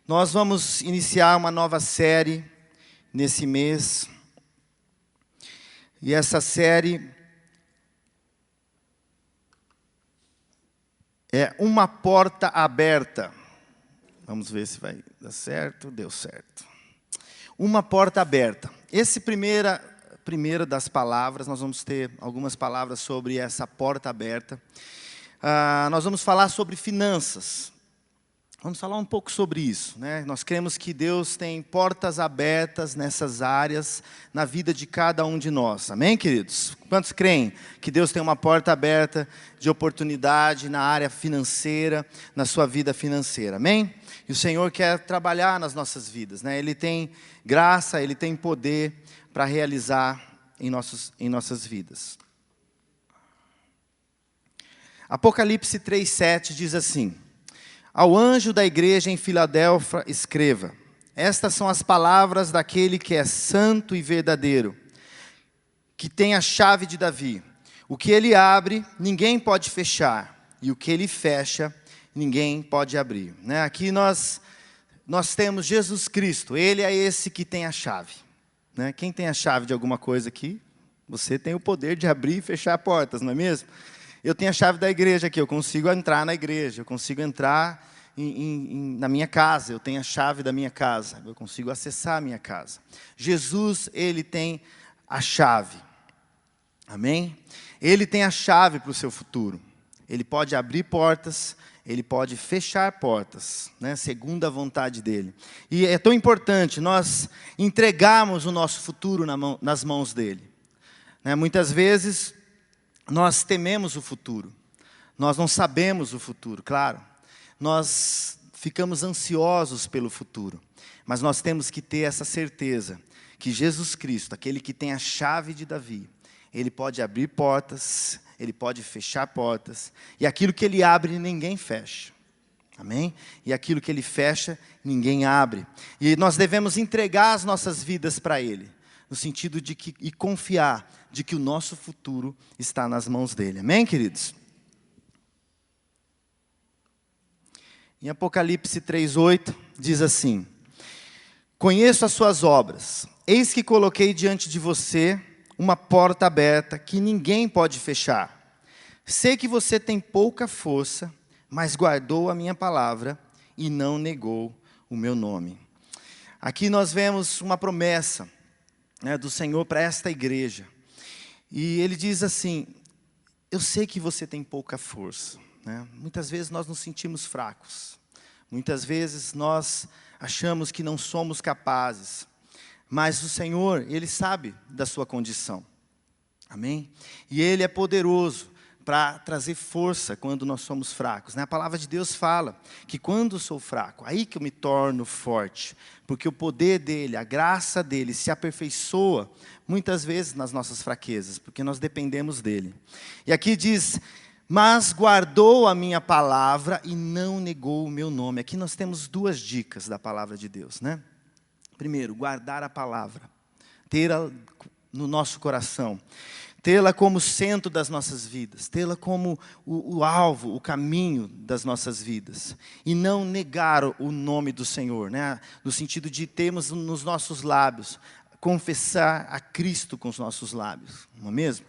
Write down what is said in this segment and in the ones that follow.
Nós vamos iniciar uma nova série nesse mês. E essa série é Uma Porta Aberta. Vamos ver se vai dar certo. Deu certo. Uma porta aberta. Esse primeira das palavras, nós vamos ter algumas palavras sobre essa porta aberta. Nós vamos falar sobre finanças. Vamos falar um pouco sobre isso, né? Nós cremos que Deus tem portas abertas nessas áreas na vida de cada um de nós. Amém, queridos? Quantos creem que Deus tem uma porta aberta de oportunidade na área financeira, na sua vida financeira? Amém? E o Senhor quer trabalhar nas nossas vidas, né? Ele tem graça, Ele tem poder para realizar em nossas vidas. Apocalipse 3:7 diz assim: Ao anjo da igreja em Filadélfia escreva: Estas são as palavras daquele que é santo e verdadeiro, que tem a chave de Davi. O que ele abre, ninguém pode fechar, e o que ele fecha, ninguém pode abrir. Né? Aqui nós temos Jesus Cristo, Ele é esse que tem a chave. Né? Quem tem a chave de alguma coisa aqui? Você tem o poder de abrir e fechar portas, não é mesmo? Eu tenho a chave da igreja aqui, eu consigo entrar na igreja, eu consigo entrar na minha casa, eu tenho a chave da minha casa, eu consigo acessar a minha casa. Jesus, Ele tem a chave, amém? Ele tem a chave para o seu futuro. Ele pode abrir portas, Ele pode fechar portas, né, segundo a vontade dEle. E é tão importante nós entregarmos o nosso futuro nas mãos dEle. Né, muitas vezes nós tememos o futuro, nós não sabemos o futuro, claro. Nós ficamos ansiosos pelo futuro, mas nós temos que ter essa certeza que Jesus Cristo, aquele que tem a chave de Davi, Ele pode abrir portas, Ele pode fechar portas, e aquilo que Ele abre, ninguém fecha. Amém? E aquilo que Ele fecha, ninguém abre. E nós devemos entregar as nossas vidas para Ele, no sentido de e confiar de que o nosso futuro está nas mãos dEle. Amém, queridos? Em Apocalipse 3:8, diz assim: Conheço as suas obras, eis que coloquei diante de você uma porta aberta que ninguém pode fechar. Sei que você tem pouca força, mas guardou a minha palavra e não negou o meu nome. Aqui nós vemos uma promessa, né, do Senhor para esta igreja. E Ele diz assim: eu sei que você tem pouca força. Né? Muitas vezes nós nos sentimos fracos. Muitas vezes nós achamos que não somos capazes. Mas o Senhor, Ele sabe da sua condição. Amém? E Ele é poderoso para trazer força quando nós somos fracos. Né? A palavra de Deus fala que quando eu sou fraco, aí que eu me torno forte. Porque o poder dEle, a graça dEle se aperfeiçoa muitas vezes nas nossas fraquezas, porque nós dependemos dEle. E aqui diz: mas guardou a minha palavra e não negou o meu nome. Aqui nós temos duas dicas da palavra de Deus, né? Primeiro, guardar a palavra, tê-la no nosso coração, tê-la como centro das nossas vidas, tê-la como o alvo, o caminho das nossas vidas. E não negar o nome do Senhor, né? No sentido de termos nos nossos lábios, confessar a Cristo com os nossos lábios, não é mesmo?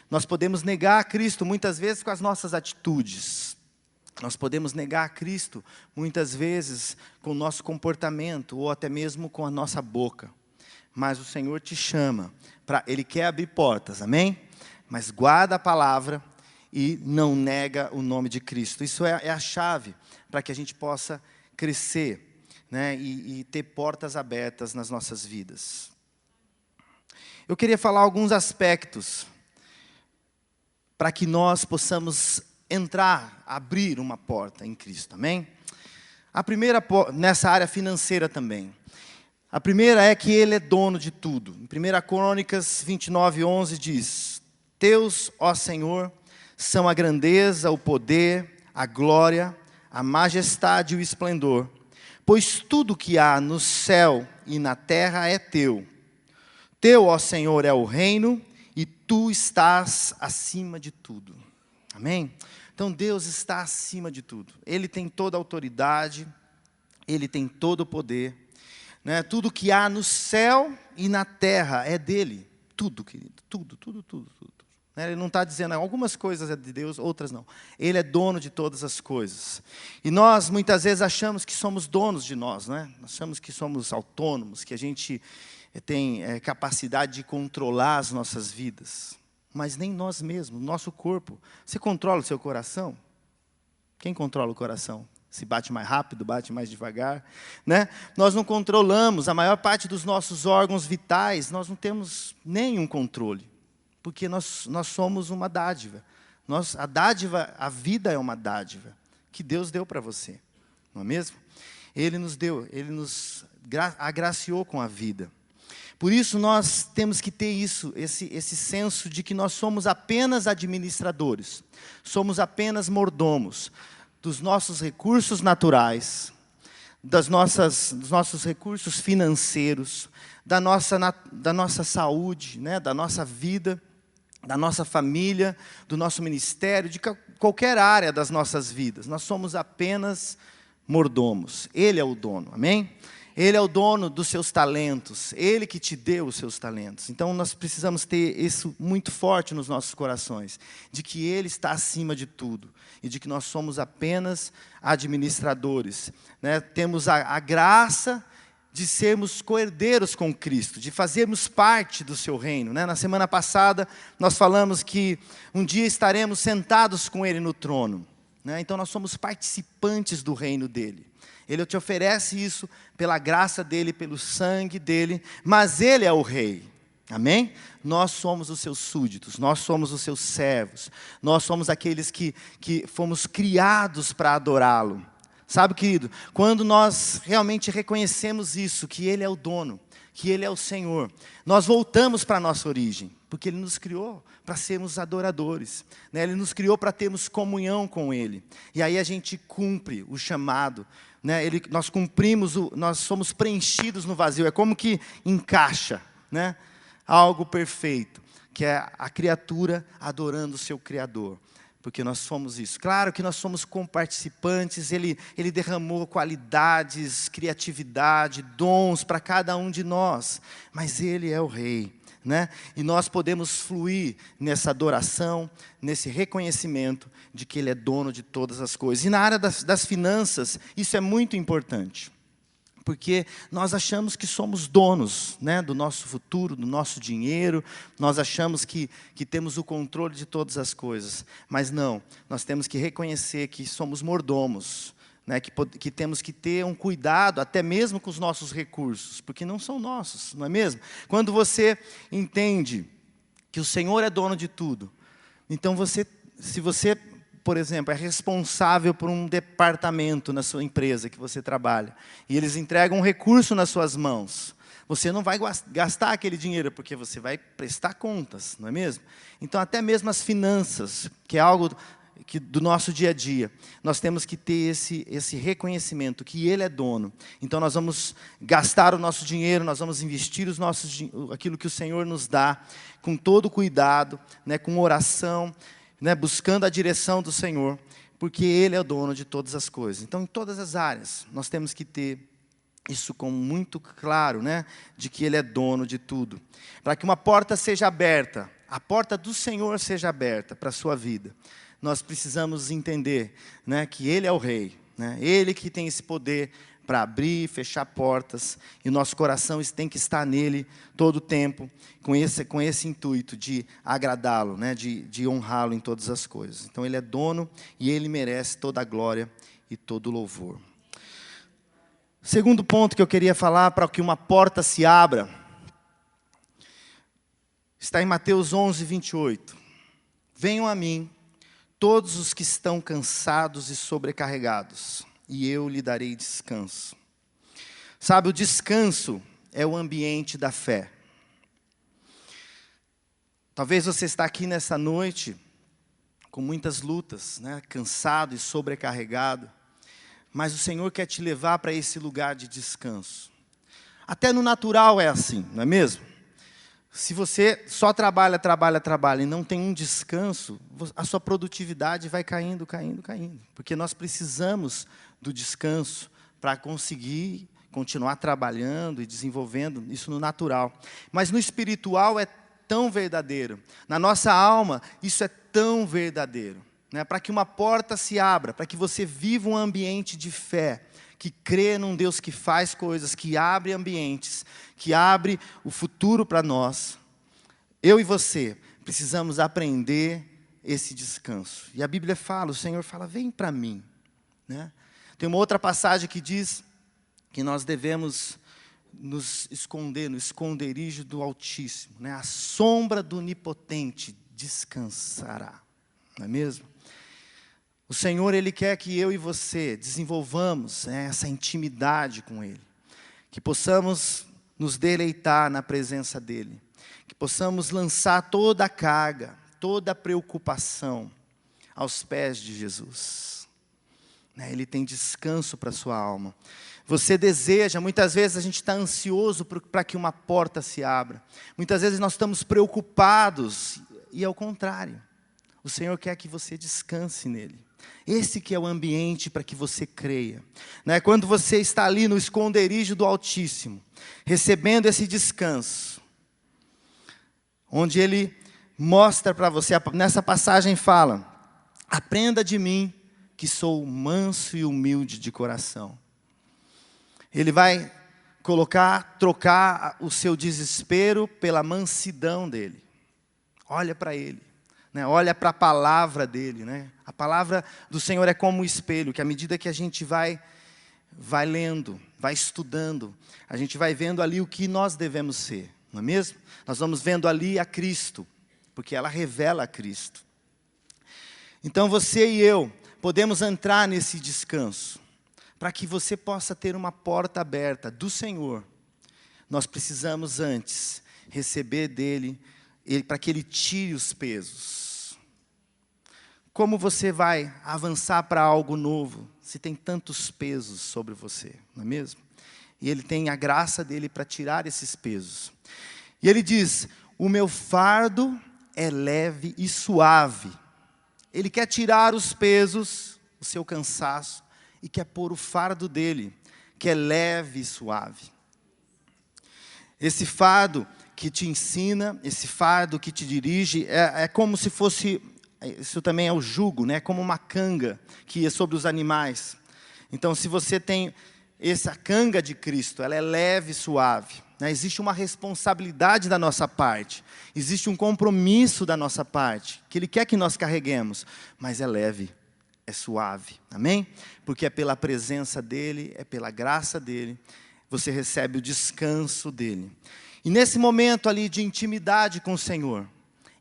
Nós podemos negar a Cristo muitas vezes com as nossas atitudes. Nós podemos negar a Cristo muitas vezes com o nosso comportamento ou até mesmo com a nossa boca. Mas o Senhor te chama, Ele quer abrir portas, amém? Mas guarda a palavra e não nega o nome de Cristo. Isso é a chave para que a gente possa crescer, né, e ter portas abertas nas nossas vidas. Eu queria falar alguns aspectos para que nós possamos entrar, abrir uma porta em Cristo, amém? A primeira, nessa área financeira também. A primeira é que Ele é dono de tudo. Em 1 Crônicas 29:11 diz: Teus, ó Senhor, são a grandeza, o poder, a glória, a majestade e o esplendor. Pois tudo que há no céu e na terra é Teu. Teu, ó Senhor, é o reino, e Tu estás acima de tudo. Amém? Então Deus está acima de tudo. Ele tem toda a autoridade, Ele tem todo o poder, né? Tudo que há no céu e na terra é dele. Tudo, querido. Tudo. Ele não está dizendo, algumas coisas é de Deus, outras não. Ele é dono de todas as coisas. E nós, muitas vezes, achamos que somos donos de nós, né? Nós achamos que somos autônomos, que a gente tem capacidade de controlar as nossas vidas. Mas nem nós mesmos, nosso corpo. Você controla o seu coração? Quem controla o coração? Se bate mais rápido, bate mais devagar, né? Nós não controlamos, a maior parte dos nossos órgãos vitais, nós não temos nenhum controle. Porque nós somos uma dádiva. A vida é uma dádiva que Deus deu para você, não é mesmo? Ele nos deu, Ele nos agraciou com a vida. Por isso nós temos que ter esse senso de que nós somos apenas administradores, somos apenas mordomos dos nossos recursos naturais, dos nossos recursos financeiros, da nossa saúde, né, da nossa vida, da nossa família, do nosso ministério, de qualquer área das nossas vidas. Nós somos apenas mordomos. Ele é o dono, amém? Ele é o dono dos seus talentos. Ele que te deu os seus talentos. Então, nós precisamos ter isso muito forte nos nossos corações, de que Ele está acima de tudo e de que nós somos apenas administradores, né? Temos a graça de sermos co-herdeiros com Cristo, de fazermos parte do seu reino, né? Na semana passada, nós falamos que um dia estaremos sentados com Ele no trono, né? Então, nós somos participantes do reino dEle. Ele te oferece isso pela graça dEle, pelo sangue dEle, mas Ele é o Rei, amém? Nós somos os seus súditos, nós somos os seus servos, nós somos aqueles que fomos criados para adorá-lo. Sabe, querido, quando nós realmente reconhecemos isso, que Ele é o dono, que Ele é o Senhor, nós voltamos para a nossa origem, porque Ele nos criou para sermos adoradores, né? Ele nos criou para termos comunhão com Ele, e aí a gente cumpre o chamado, né? Nós somos preenchidos no vazio, é como que encaixa, né? Algo perfeito, que é a criatura adorando o seu Criador. Porque nós somos isso. Claro que nós somos comparticipantes, Ele derramou qualidades, criatividade, dons para cada um de nós. Mas Ele é o Rei, né? E nós podemos fluir nessa adoração, nesse reconhecimento de que Ele é dono de todas as coisas. E na área das finanças, isso é muito importante. Porque nós achamos que somos donos, né, do nosso futuro, do nosso dinheiro. Nós achamos que temos o controle de todas as coisas. Mas não, nós temos que reconhecer que somos mordomos, né, que temos que ter um cuidado até mesmo com os nossos recursos, porque não são nossos, não é mesmo? Quando você entende que o Senhor é dono de tudo, então se você, por exemplo, é responsável por um departamento na sua empresa que você trabalha, e eles entregam um recurso nas suas mãos, você não vai gastar aquele dinheiro, porque você vai prestar contas, não é mesmo? Então, até mesmo as finanças, que é algo do nosso dia a dia, nós temos que ter esse reconhecimento que Ele é dono. Então, nós vamos gastar o nosso dinheiro, nós vamos investir aquilo que o Senhor nos dá, com todo cuidado, né, com oração, né, buscando a direção do Senhor, porque Ele é o dono de todas as coisas. Então, em todas as áreas, nós temos que ter isso como muito claro, né, de que Ele é dono de tudo. Para que uma porta seja aberta, a porta do Senhor seja aberta para a sua vida, nós precisamos entender, né, que Ele é o Rei, né, Ele que tem esse poder para abrir e fechar portas, e o nosso coração tem que estar nele todo o tempo, com esse intuito de agradá-lo, né, de honrá-lo em todas as coisas. Então, Ele é dono e Ele merece toda a glória e todo o louvor. Segundo ponto que eu queria falar para que uma porta se abra, está em Mateus 11, 28. Venham a mim, todos os que estão cansados e sobrecarregados, e eu lhe darei descanso. Sabe, o descanso é o ambiente da fé. Talvez você está aqui nessa noite com muitas lutas, né, cansado e sobrecarregado, mas o Senhor quer te levar para esse lugar de descanso. Até no natural é assim, não é mesmo? Se você só trabalha e não tem um descanso, a sua produtividade vai caindo. Porque nós precisamos do descanso para conseguir continuar trabalhando e desenvolvendo isso no natural. Mas no espiritual é tão verdadeiro. Na nossa alma, isso é tão verdadeiro. Né? Para que uma porta se abra, para que você viva um ambiente de fé, que crê num Deus que faz coisas, que abre ambientes, que abre o futuro para nós. Eu e você precisamos aprender esse descanso. E a Bíblia fala, o Senhor fala, vem para mim. Né? Tem uma outra passagem que diz que nós devemos nos esconder no esconderijo do Altíssimo. Né? A sombra do Onipotente descansará. Não é mesmo? O Senhor, Ele quer que eu e você desenvolvamos essa intimidade com Ele. Que possamos nos deleitar na presença dEle. Que possamos lançar toda a carga, toda a preocupação aos pés de Jesus. Ele tem descanso para a sua alma. Você deseja, muitas vezes a gente está ansioso para que uma porta se abra. Muitas vezes nós estamos preocupados, e é o contrário. O Senhor quer que você descanse nele. Esse que é o ambiente para que você creia. Quando você está ali no esconderijo do Altíssimo, recebendo esse descanso, onde Ele mostra para você, nessa passagem fala, aprenda de mim, que sou manso e humilde de coração. Ele vai trocar o seu desespero pela mansidão dele. Olha para ele, olha para a palavra dele. A palavra do Senhor é como um espelho, que à medida que a gente vai lendo, vai estudando, a gente vai vendo ali o que nós devemos ser, não é mesmo? Nós vamos vendo ali a Cristo, porque ela revela a Cristo. Então você e eu podemos entrar nesse descanso. Para que você possa ter uma porta aberta do Senhor, nós precisamos antes receber dEle, para que Ele tire os pesos. Como você vai avançar para algo novo, se tem tantos pesos sobre você, não é mesmo? E Ele tem a graça dEle para tirar esses pesos. E Ele diz, o meu fardo é leve e suave. Ele quer tirar os pesos, o seu cansaço, e quer pôr o fardo dele, que é leve e suave. Esse fardo que te ensina, esse fardo que te dirige, é como se fosse, isso também é o jugo, como uma canga que ia sobre os animais. Então, se você tem essa canga de Cristo, ela é leve e suave. Existe uma responsabilidade da nossa parte, existe um compromisso da nossa parte, que Ele quer que nós carreguemos, mas é leve. É suave, amém? Porque é pela presença dEle, é pela graça dEle, você recebe o descanso dEle. E nesse momento ali de intimidade com o Senhor,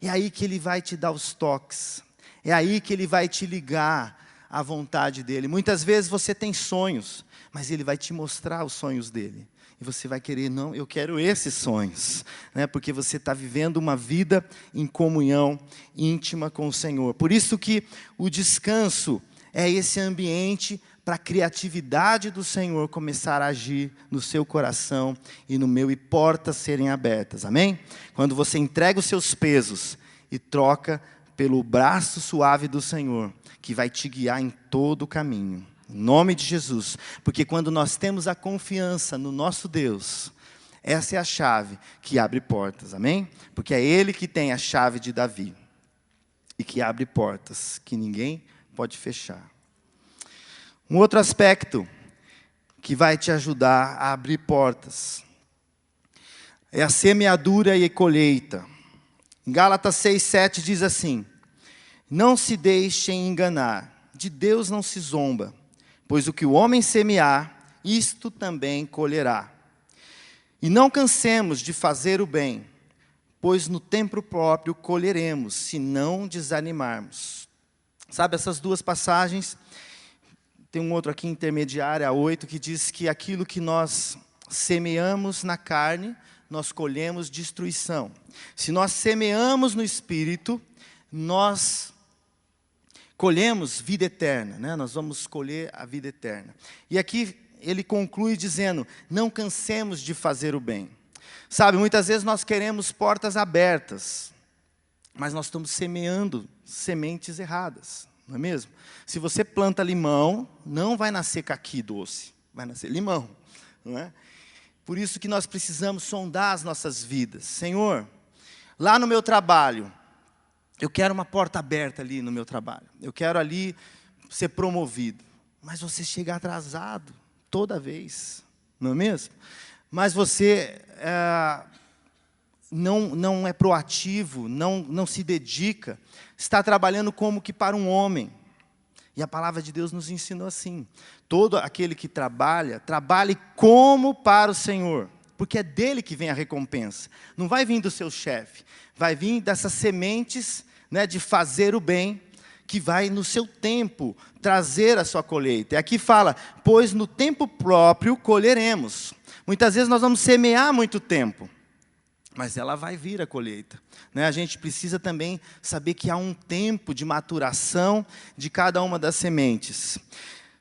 é aí que Ele vai te dar os toques, é aí que Ele vai te ligar à vontade dEle. Muitas vezes você tem sonhos, mas Ele vai te mostrar os sonhos dEle. E você vai querer, não, eu quero esses sonhos. Porque você está vivendo uma vida em comunhão íntima com o Senhor. Por isso que o descanso é esse ambiente para a criatividade do Senhor começar a agir no seu coração e no meu, e portas serem abertas. Amém? Quando você entrega os seus pesos e troca pelo braço suave do Senhor, que vai te guiar em todo o caminho. Em nome de Jesus, porque quando nós temos a confiança no nosso Deus, essa é a chave que abre portas, amém? Porque é Ele que tem a chave de Davi, e que abre portas que ninguém pode fechar. Um outro aspecto que vai te ajudar a abrir portas, é a semeadura e a colheita. Em Gálatas 6:7 diz assim, não se deixem enganar, de Deus não se zomba, pois o que o homem semear, isto também colherá. E não cansemos de fazer o bem, pois no tempo próprio colheremos, se não desanimarmos. Sabe, essas duas passagens, tem um outro aqui intermediário, a 8, que diz que aquilo que nós semeamos na carne, nós colhemos destruição. Se nós semeamos no Espírito, nós colhemos vida eterna, nós vamos colher a vida eterna. E aqui ele conclui dizendo, não cansemos de fazer o bem. Sabe, muitas vezes nós queremos portas abertas, mas nós estamos semeando sementes erradas, não é mesmo? Se você planta limão, não vai nascer caqui doce, vai nascer limão, não é? Por isso que nós precisamos sondar as nossas vidas. Senhor, lá no meu trabalho, eu quero uma porta aberta ali no meu trabalho. Eu quero ali ser promovido. Mas você chega atrasado toda vez, não é mesmo? Mas você não é proativo, não se dedica, está trabalhando como que para um homem. E a palavra de Deus nos ensinou assim: todo aquele que trabalha, trabalhe como para o Senhor, porque é dele que vem a recompensa. Não vai vir do seu chefe, vai vir dessas sementes, né, de fazer o bem, que vai no seu tempo trazer a sua colheita. E aqui fala, pois no tempo próprio colheremos. Muitas vezes nós vamos semear muito tempo, mas ela vai vir a colheita, né? A gente precisa também saber que há um tempo de maturação de cada uma das sementes.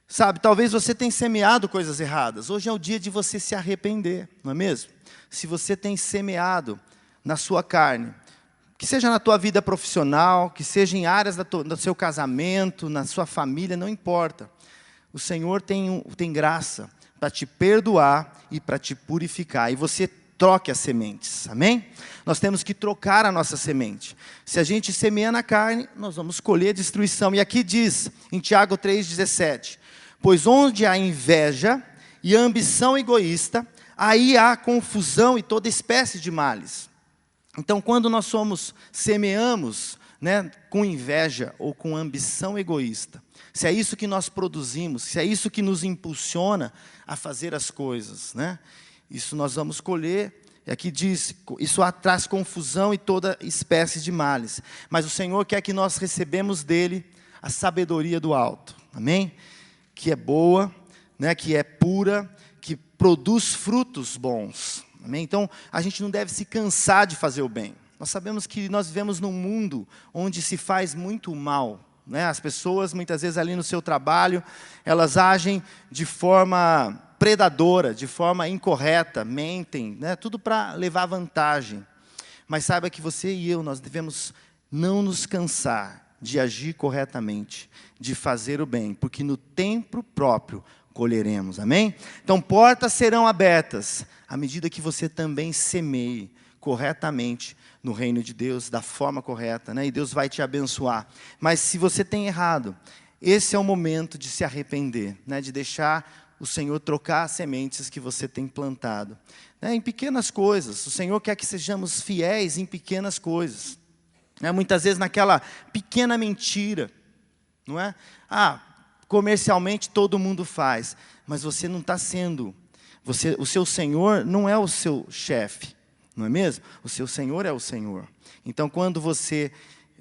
Sabe, talvez você tenha semeado coisas erradas. Hoje é o dia de você se arrepender, não é mesmo? Se você tem semeado na sua carne, que seja na tua vida profissional, que seja em áreas do seu casamento, na sua família, não importa. O Senhor tem graça para te perdoar e para te purificar. E você troque as sementes, amém? Nós temos que trocar a nossa semente. Se a gente semeia na carne, nós vamos colher destruição. E aqui diz, em Tiago 3,17, pois onde há inveja e ambição egoísta, aí há confusão e toda espécie de males. Então, quando nós semeamos, né, com inveja ou com ambição egoísta, se é isso que nós produzimos, se é isso que nos impulsiona a fazer as coisas, né, isso nós vamos colher. E aqui diz, isso traz confusão e toda espécie de males. Mas o Senhor quer que nós recebemos dele a sabedoria do alto, amém? Que é boa, né, que é pura, que produz frutos bons. Amém? Então, a gente não deve se cansar de fazer o bem. Nós sabemos que nós vivemos num mundo onde se faz muito mal, né? As pessoas, muitas vezes, ali no seu trabalho, elas agem de forma predadora, de forma incorreta, mentem, né? Tudo para levar vantagem. Mas saiba que você e eu, nós devemos não nos cansar de agir corretamente, de fazer o bem, porque no tempo próprio colheremos, amém? Então, portas serão abertas, à medida que você também semeie corretamente no reino de Deus, da forma correta, né? E Deus vai te abençoar. Mas se você tem errado, esse é o momento de se arrepender, né? De deixar o Senhor trocar as sementes que você tem plantado, né? Em pequenas coisas. O Senhor quer que sejamos fiéis em pequenas coisas, né? Muitas vezes naquela pequena mentira, não é? Comercialmente todo mundo faz, mas você não está sendo, o seu Senhor não é o seu chefe, não é mesmo? O seu Senhor é o Senhor. Então, quando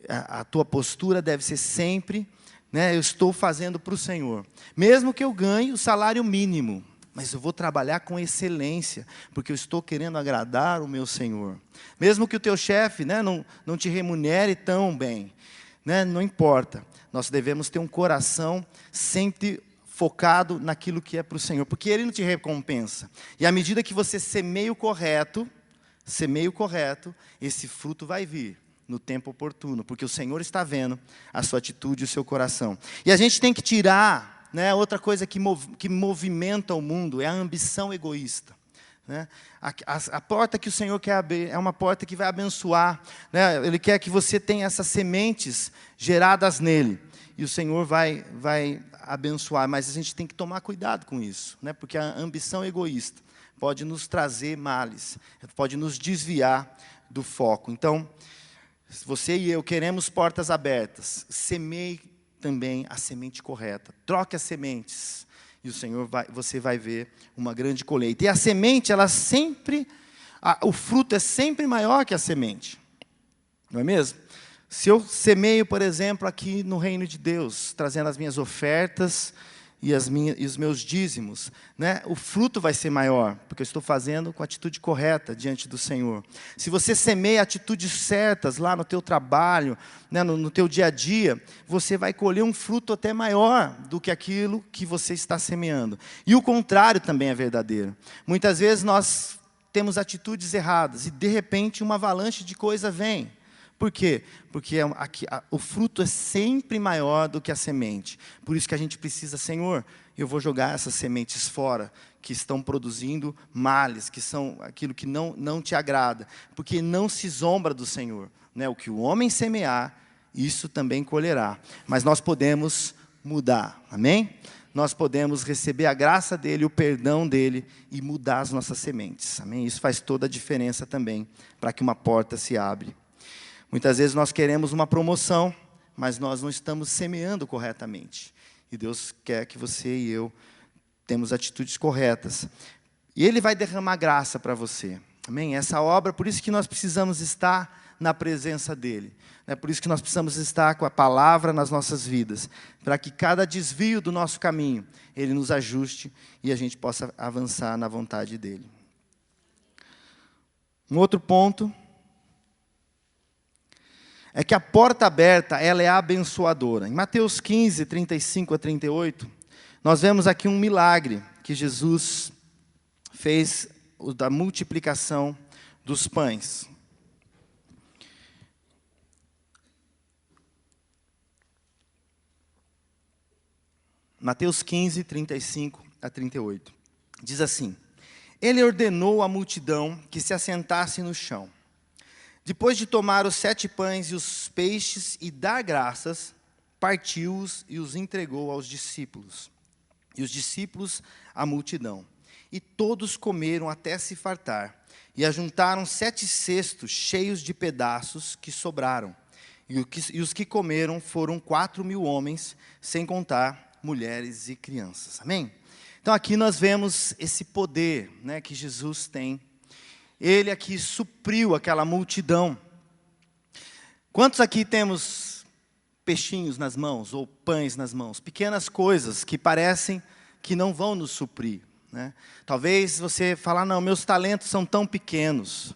a tua postura deve ser sempre, né, eu estou fazendo para o Senhor. Mesmo que eu ganhe o salário mínimo, mas eu vou trabalhar com excelência, porque eu estou querendo agradar o meu Senhor. Mesmo que o teu chefe, né, não te remunere tão bem, né, não importa. Nós devemos ter um coração sempre focado naquilo que é para o Senhor, porque Ele não te recompensa. E à medida que você semeia o correto, esse fruto vai vir no tempo oportuno, porque o Senhor está vendo a sua atitude e o seu coração. E a gente tem que tirar, né, outra coisa que movimenta o mundo, é a ambição egoísta. Né? A porta que o Senhor quer abrir é uma porta que vai abençoar, né? Ele quer que você tenha essas sementes geradas nele, e o Senhor vai abençoar, mas a gente tem que tomar cuidado com isso, né? Porque a ambição egoísta pode nos trazer males, pode nos desviar do foco. Então, você e eu queremos portas abertas, semeie também a semente correta, troque as sementes, e você vai ver uma grande colheita. E a semente, o fruto é sempre maior que a semente. Não é mesmo? Se eu semeio, por exemplo, aqui no reino de Deus, trazendo as minhas ofertas e os meus dízimos, né, o fruto vai ser maior, porque eu estou fazendo com a atitude correta diante do Senhor. Se você semeia atitudes certas lá no teu trabalho, né, no teu dia a dia, você vai colher um fruto até maior do que aquilo que você está semeando. E o contrário também é verdadeiro. Muitas vezes nós temos atitudes erradas e de repente uma avalanche de coisa vem. Por quê? Porque o fruto é sempre maior do que a semente. Por isso que a gente precisa, Senhor, eu vou jogar essas sementes fora, que estão produzindo males, que são aquilo que não te agrada, porque não se zombra do Senhor, né? O que o homem semear, isso também colherá. Mas nós podemos mudar, amém? Nós podemos receber a graça dEle, o perdão dEle e mudar as nossas sementes, amém? Isso faz toda a diferença também, para que uma porta se abre. Muitas vezes nós queremos uma promoção, mas nós não estamos semeando corretamente. E Deus quer que você e eu temos atitudes corretas. E Ele vai derramar graça para você. Amém? Essa obra, por isso que nós precisamos estar na presença dEle. É por isso que nós precisamos estar com a palavra nas nossas vidas. Para que cada desvio do nosso caminho, Ele nos ajuste e a gente possa avançar na vontade dEle. Um outro ponto é que a porta aberta, ela é abençoadora. Em Mateus 15, 35 a 38, nós vemos aqui um milagre que Jesus fez, da multiplicação dos pães. Mateus 15, 35 a 38. Diz assim: Ele ordenou à multidão que se assentasse no chão. Depois de tomar os 7 pães e os peixes e dar graças, partiu-os e os entregou aos discípulos. E os discípulos à multidão. E todos comeram até se fartar. E ajuntaram 7 cestos cheios de pedaços que sobraram. E os que comeram foram 4.000 homens, sem contar mulheres e crianças. Amém? Então aqui nós vemos esse poder, né, que Jesus tem. Ele aqui supriu aquela multidão. Quantos aqui temos peixinhos nas mãos ou pães nas mãos? Pequenas coisas que parecem que não vão nos suprir, né? Talvez você fale, não, meus talentos são tão pequenos.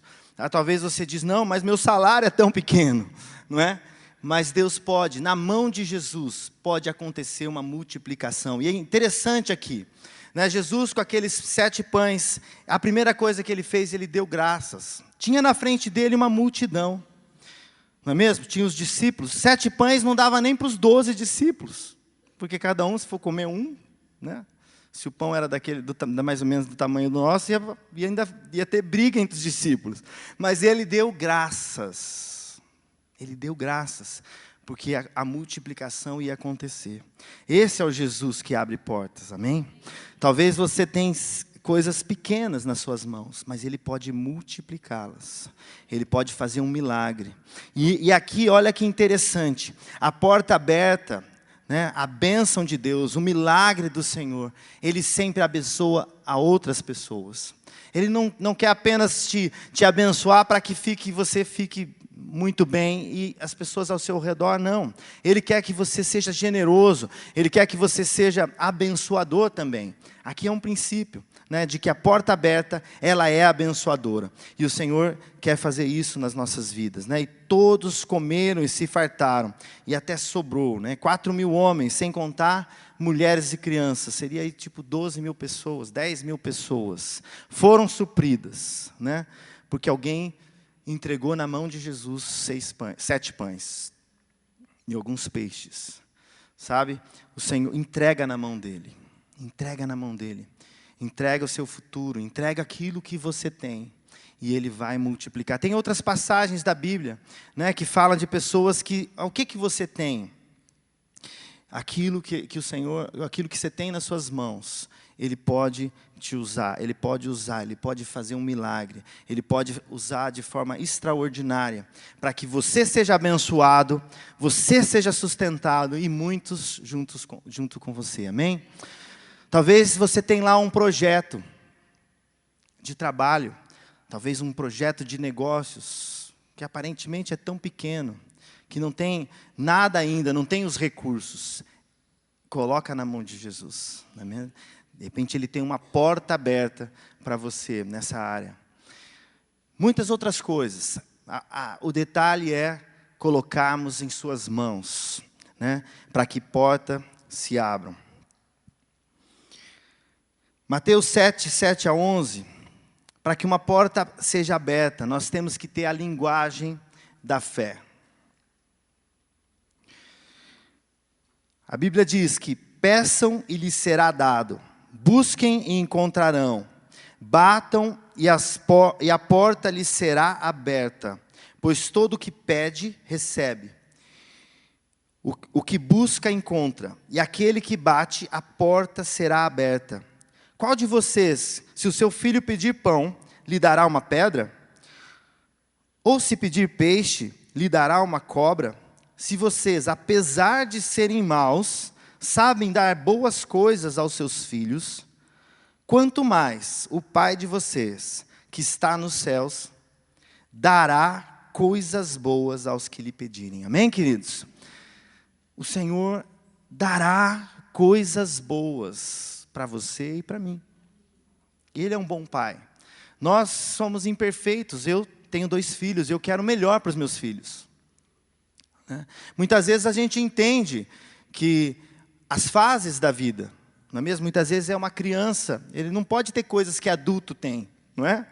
Talvez você diz, não, mas meu salário é tão pequeno, não é? Mas Deus pode, na mão de Jesus, pode acontecer uma multiplicação. E é interessante aqui, né? Jesus com aqueles 7 pães, a primeira coisa que Ele fez, Ele deu graças. Tinha na frente dele uma multidão, não é mesmo? Tinha os discípulos, 7 pães não dava nem para os 12 discípulos, porque cada um, se for comer um, né? Se o pão era mais ou menos do tamanho do nosso, e ainda ia ter briga entre os discípulos. Mas Ele deu graças. Ele deu graças, porque a multiplicação ia acontecer. Esse é o Jesus que abre portas, amém? Talvez você tenha coisas pequenas nas suas mãos, mas Ele pode multiplicá-las. Ele pode fazer um milagre. E aqui, olha que interessante, a porta aberta, né, a bênção de Deus, o milagre do Senhor, Ele sempre abençoa a outras pessoas. Ele não quer apenas te abençoar para que você fique muito bem e as pessoas ao seu redor, não. Ele quer que você seja generoso, Ele quer que você seja abençoador também. Aqui é um princípio, né, de que a porta aberta, ela é abençoadora. E o Senhor quer fazer isso nas nossas vidas, né? E todos comeram e se fartaram, e até sobrou, né? 4.000 homens, sem contar mulheres e crianças. Seria aí tipo 12.000 pessoas, 10.000 pessoas. Foram supridas, né? Porque alguém entregou na mão de Jesus 7 pães e alguns peixes, sabe? O Senhor entrega na mão dEle, entrega na mão dEle, entrega o seu futuro, entrega aquilo que você tem, e Ele vai multiplicar. Tem outras passagens da Bíblia, né, que falam de pessoas que, o que você tem? Aquilo que o Senhor, aquilo que você tem nas suas mãos, Ele pode te usar, Ele pode fazer um milagre, Ele pode usar de forma extraordinária, para que você seja abençoado, você seja sustentado, e muitos junto com você, amém? Talvez você tenha lá um projeto de trabalho, talvez um projeto de negócios, que aparentemente é tão pequeno, que não tem nada ainda, não tem os recursos. Coloca na mão de Jesus, não é mesmo? De repente Ele tem uma porta aberta para você nessa área. Muitas outras coisas. O detalhe é colocarmos em suas mãos, né, para que porta se abram. Mateus 7, 7 a 11, para que uma porta seja aberta, nós temos que ter a linguagem da fé. A Bíblia diz que Peçam e lhes será dado. Busquem e encontrarão. Batam e a porta lhes será aberta. Pois todo o que pede, recebe. O que busca, encontra. E aquele que bate, a porta será aberta. Qual de vocês, se o seu filho pedir pão, lhe dará uma pedra? Ou se pedir peixe, lhe dará uma cobra? Se vocês, apesar de serem maus, sabem dar boas coisas aos seus filhos, quanto mais o Pai de vocês, que está nos céus, dará coisas boas aos que lhe pedirem. Amém, queridos? O Senhor dará coisas boas para você e para mim. Ele é um bom Pai. Nós somos imperfeitos. Eu tenho 2 filhos, eu quero o melhor para os meus filhos. Muitas vezes a gente entende que as fases da vida, não é mesmo? Muitas vezes é uma criança, ele não pode ter coisas que adulto tem, não é?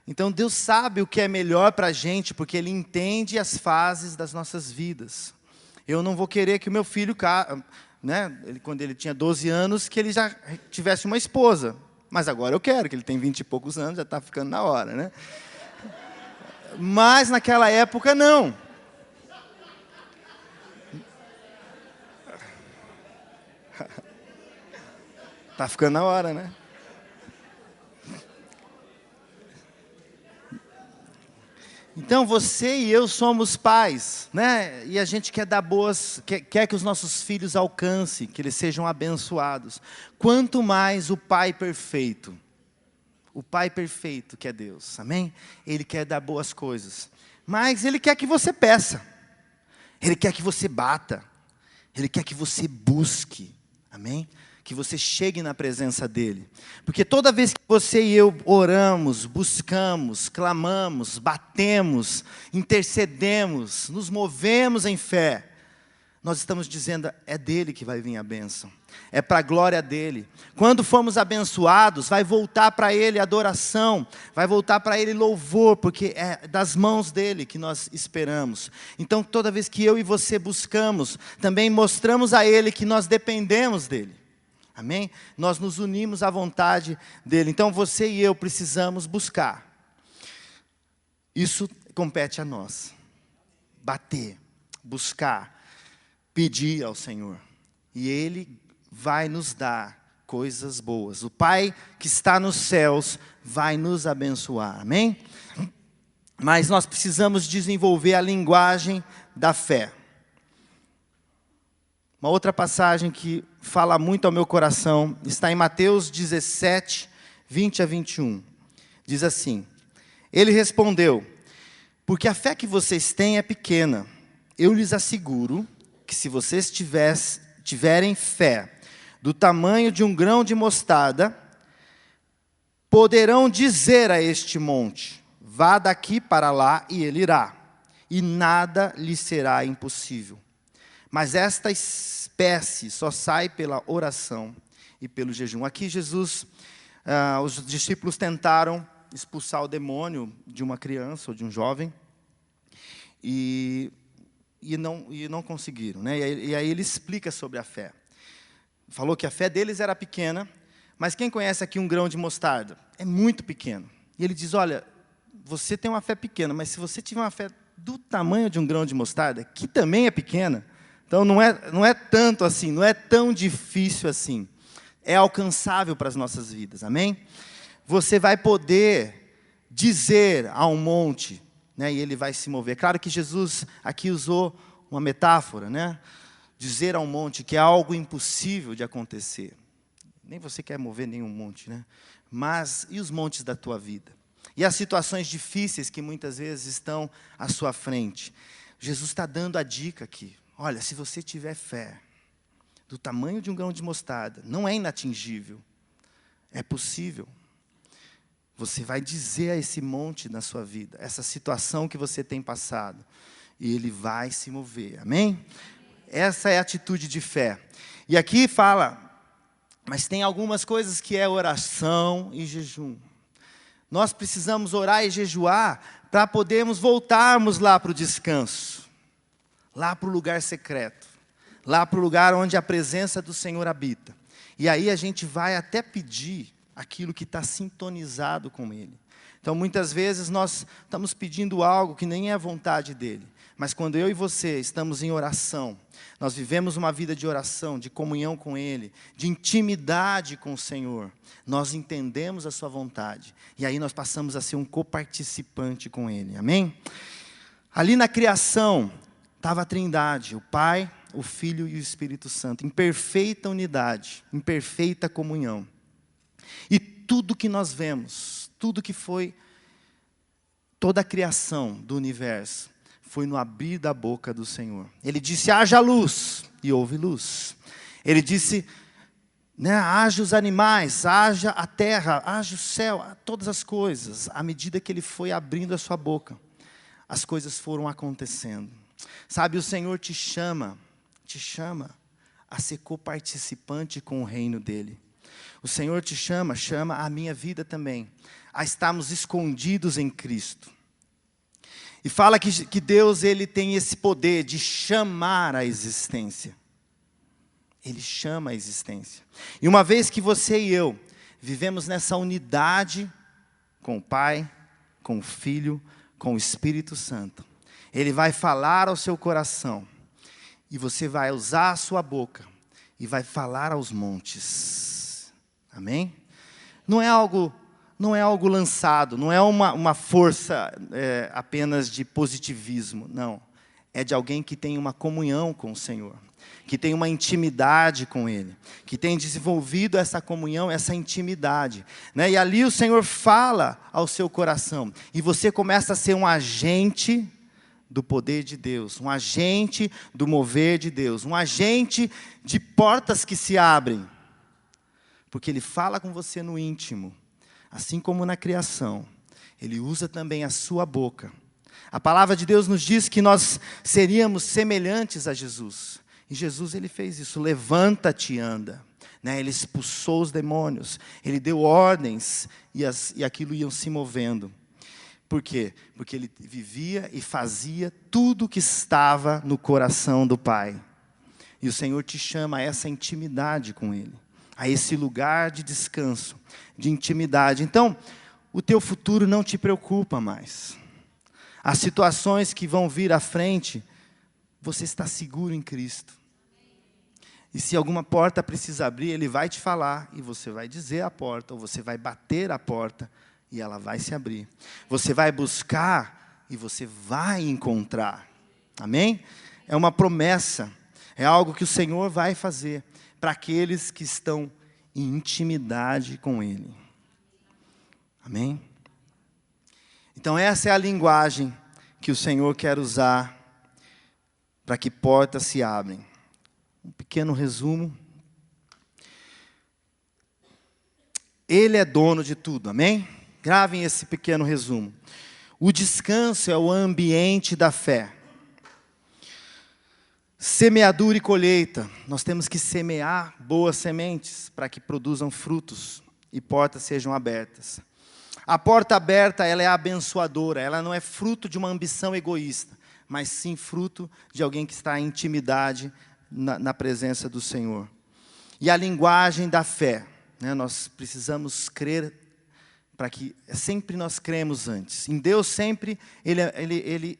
Então Deus sabe o que é melhor para a gente, porque Ele entende as fases das nossas vidas. Eu não vou querer que o meu filho, quando ele tinha 12 anos, que ele já tivesse uma esposa. Mas agora eu quero, que ele tem 20 e poucos anos, já está ficando na hora, né? Mas naquela época não. Está ficando na hora, né? Então você e eu somos pais, né? E a gente quer dar quer que os nossos filhos alcancem, que eles sejam abençoados. Quanto mais o Pai perfeito, que é Deus, amém? Ele quer dar boas coisas, mas Ele quer que você peça, Ele quer que você bata, Ele quer que você busque, amém? Que você chegue na presença dEle. Porque toda vez que você e eu oramos, buscamos, clamamos, batemos, intercedemos, nos movemos em fé, nós estamos dizendo, é dEle que vai vir a bênção. É para a glória dEle. Quando formos abençoados, vai voltar para Ele adoração, vai voltar para Ele louvor, porque é das mãos dEle que nós esperamos. Então toda vez que eu e você buscamos, também mostramos a Ele que nós dependemos dEle. Amém? Nós nos unimos à vontade dEle. Então você e eu precisamos buscar. Isso compete a nós. Bater, buscar, pedir ao Senhor. E Ele vai nos dar coisas boas. O Pai que está nos céus vai nos abençoar. Amém? Mas nós precisamos desenvolver a linguagem da fé. Uma outra passagem que fala muito ao meu coração, está em Mateus 17, 20 a 21. Diz assim, Ele respondeu, porque a fé que vocês têm é pequena. Eu lhes asseguro que se vocês tiverem fé do tamanho de um grão de mostarda, poderão dizer a este monte, vá daqui para lá e ele irá, e nada lhe será impossível. Mas esta espécie só sai pela oração e pelo jejum. Aqui Jesus, os discípulos tentaram expulsar o demônio de uma criança ou de um jovem e não conseguiram, né? E aí ele explica sobre a fé. Falou que a fé deles era pequena, mas quem conhece aqui um grão de mostarda? É muito pequeno. E ele diz, olha, você tem uma fé pequena, mas se você tiver uma fé do tamanho de um grão de mostarda, que também é pequena, então não é tanto assim, não é tão difícil assim. É alcançável para as nossas vidas, amém? Você vai poder dizer a um monte, né, e ele vai se mover. Claro que Jesus aqui usou uma metáfora, né? Dizer a um monte que é algo impossível de acontecer. Nem você quer mover nenhum monte, né? Mas e os montes da tua vida? E as situações difíceis que muitas vezes estão à sua frente? Jesus está dando a dica aqui. Olha, se você tiver fé do tamanho de um grão de mostarda, não é inatingível, é possível. Você vai dizer a esse monte na sua vida, essa situação que você tem passado, e ele vai se mover, amém? Essa é a atitude de fé. E aqui fala, mas tem algumas coisas que é oração e jejum. Nós precisamos orar e jejuar para podermos voltarmos lá para o descanso. Lá para o lugar secreto, lá para o lugar onde a presença do Senhor habita. E aí a gente vai até pedir aquilo que está sintonizado com Ele. Então, muitas vezes nós estamos pedindo algo que nem é a vontade dEle. Mas quando eu e você estamos em oração, nós vivemos uma vida de oração, de comunhão com Ele, de intimidade com o Senhor, nós entendemos a sua vontade. E aí nós passamos a ser um coparticipante com Ele. Amém? Ali na criação, estava a Trindade, o Pai, o Filho e o Espírito Santo, em perfeita unidade, em perfeita comunhão. E tudo que nós vemos, tudo que foi, toda a criação do universo, foi no abrir da boca do Senhor. Ele disse, haja luz, e houve luz. Ele disse, haja os animais, haja a terra, haja o céu, todas as coisas. À medida que Ele foi abrindo a sua boca, as coisas foram acontecendo. Sabe, o Senhor te chama a ser coparticipante com o reino dEle. O Senhor te chama a minha vida também, a estarmos escondidos em Cristo. E fala que Deus, Ele tem esse poder de chamar a existência. Ele chama a existência. E uma vez que você e eu vivemos nessa unidade com o Pai, com o Filho, com o Espírito Santo, Ele vai falar ao seu coração. E você vai usar a sua boca e vai falar aos montes. Amém? Não é algo lançado, não é uma força apenas de positivismo, não. É de alguém que tem uma comunhão com o Senhor, que tem uma intimidade com Ele, que tem desenvolvido essa comunhão, essa intimidade. E ali o Senhor fala ao seu coração, e você começa a ser um agente do poder de Deus, um agente do mover de Deus, um agente de portas que se abrem, porque Ele fala com você no íntimo. Assim como na criação, Ele usa também a sua boca. A palavra de Deus nos diz que nós seríamos semelhantes a Jesus. E Jesus, Ele fez isso, levanta-te e anda. Ele expulsou os demônios, Ele deu ordens e aquilo iam se movendo. Por quê? Porque Ele vivia e fazia tudo que estava no coração do Pai. E o Senhor te chama a essa intimidade com Ele, a esse lugar de descanso, de intimidade. Então, o teu futuro não te preocupa mais. As situações que vão vir à frente, você está seguro em Cristo. E se alguma porta precisa abrir, Ele vai te falar, e você vai dizer a porta, ou você vai bater a porta, e ela vai se abrir. Você vai buscar, e você vai encontrar. Amém? É uma promessa, é algo que o Senhor vai fazer para aqueles que estão em intimidade com Ele. Amém? Então essa é a linguagem que o Senhor quer usar para que portas se abrem. Um pequeno resumo. Ele é dono de tudo, amém? Gravem esse pequeno resumo. O descanso é o ambiente da fé. Semeadura e colheita. Nós temos que semear boas sementes para que produzam frutos e portas sejam abertas. A porta aberta, ela é abençoadora. Ela não é fruto de uma ambição egoísta, mas sim fruto de alguém que está em intimidade na presença do Senhor. E a linguagem da fé. Nós precisamos crer para que sempre nós cremos antes. Em Deus sempre,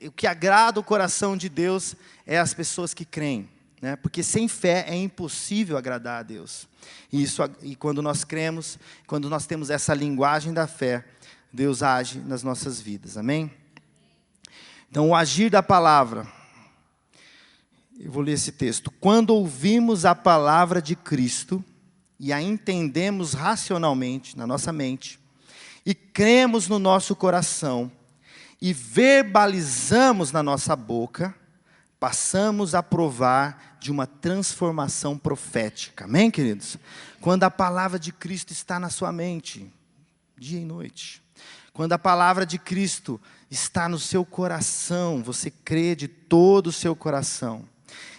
o que agrada o coração de Deus é as pessoas que creem. Porque sem fé é impossível agradar a Deus. E quando nós cremos, quando nós temos essa linguagem da fé, Deus age nas nossas vidas. Amém? Então, o agir da palavra. Eu vou ler esse texto. Quando ouvimos a palavra de Cristo e a entendemos racionalmente, na nossa mente, e cremos no nosso coração, e verbalizamos na nossa boca, passamos a provar de uma transformação profética. Amém, queridos? Quando a palavra de Cristo está na sua mente, dia e noite. Quando a palavra de Cristo está no seu coração, você crê de todo o seu coração.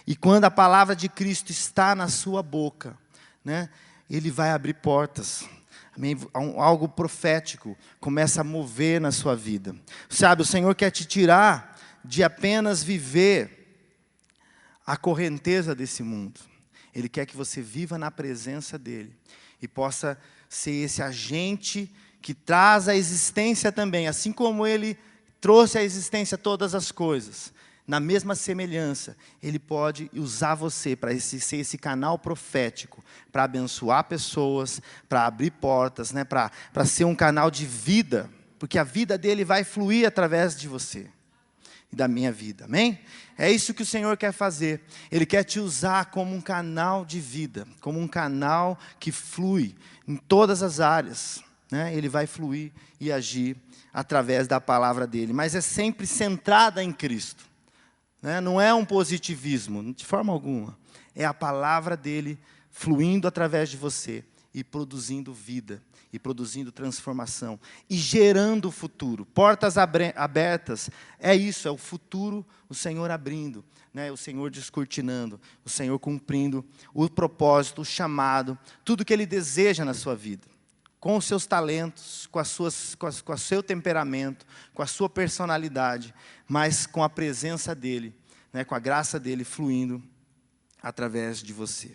E quando a palavra de Cristo está na sua boca, Ele vai abrir portas. Amém? Algo profético começa a mover na sua vida. Sabe, o Senhor quer te tirar de apenas viver a correnteza desse mundo. Ele quer que você viva na presença dele e possa ser esse agente que traz à existência também, assim como ele trouxe à existência todas as coisas. Na mesma semelhança, ele pode usar você para ser esse canal profético, para abençoar pessoas, para abrir portas, né? para ser um canal de vida, porque a vida dele vai fluir através de você e da minha vida, amém? É isso que o Senhor quer fazer. Ele quer te usar como um canal de vida, como um canal que flui em todas as áreas, né? Ele vai fluir e agir através da palavra dele, mas é sempre centrada em Cristo. Não é um positivismo, de forma alguma. É a palavra dele fluindo através de você e produzindo vida, e produzindo transformação, e gerando o futuro. Portas abertas, é isso, é o futuro, o Senhor abrindo, né? O Senhor descortinando, o Senhor cumprindo o propósito, o chamado, tudo que Ele deseja na sua vida. Com os seus talentos, com o seu temperamento, com a sua personalidade, mas com a presença dEle, né, com a graça dEle fluindo através de você.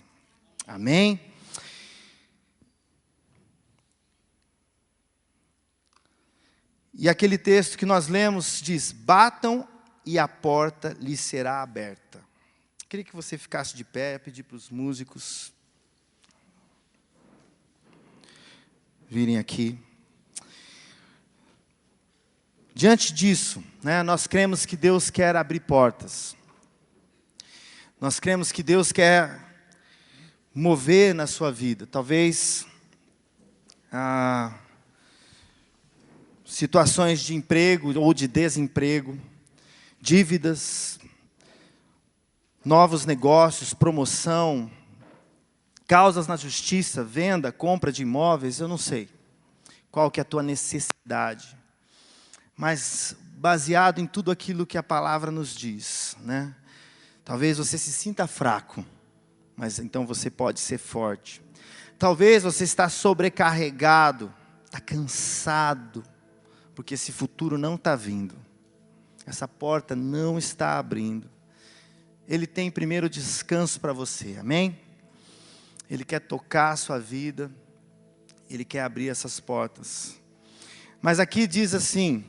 Amém? E aquele texto que nós lemos diz: batam e a porta lhes será aberta. Queria que você ficasse de pé, pedir para os músicos virem aqui. Diante disso, né, nós cremos que Deus quer abrir portas. Nós cremos que Deus quer mover na sua vida. Talvez situações de emprego ou de desemprego, dívidas, novos negócios, promoção, causas na justiça, venda, compra de imóveis, eu não sei qual que é a tua necessidade. Mas baseado em tudo aquilo que a palavra nos diz, né? Talvez você se sinta fraco, mas então você pode ser forte. Talvez você está sobrecarregado, está cansado, porque esse futuro não está vindo. Essa porta não está abrindo. Ele tem primeiro descanso para você, amém? Ele quer tocar a sua vida, Ele quer abrir essas portas. Mas aqui diz assim: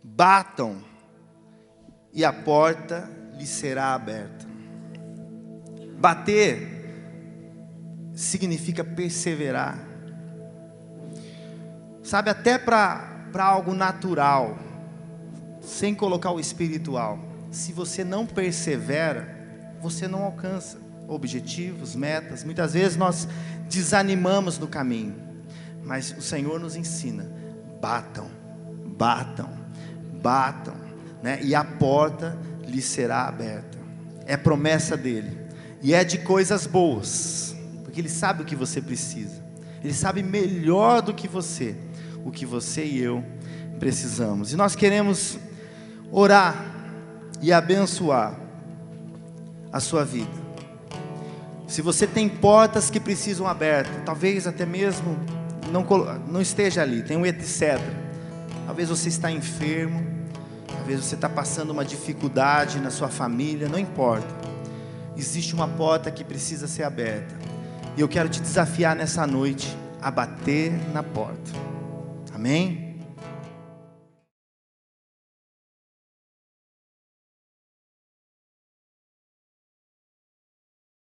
batam e a porta lhe será aberta. Bater significa perseverar. Sabe, até para algo natural, sem colocar o espiritual, se você não persevera, você não alcança objetivos, metas. Muitas vezes nós desanimamos no caminho, mas o Senhor nos ensina: batam, batam, batam, né? E a porta lhe será aberta. É promessa dele, e é de coisas boas, porque Ele sabe o que você precisa. Ele sabe melhor do que você, o que você e eu precisamos. E nós queremos orar e abençoar a sua vida. Se você tem portas que precisam abertas, talvez até mesmo não esteja ali, tem um etc. Talvez você está enfermo, talvez você está passando uma dificuldade na sua família, não importa. Existe uma porta que precisa ser aberta. E eu quero te desafiar nessa noite a bater na porta. Amém?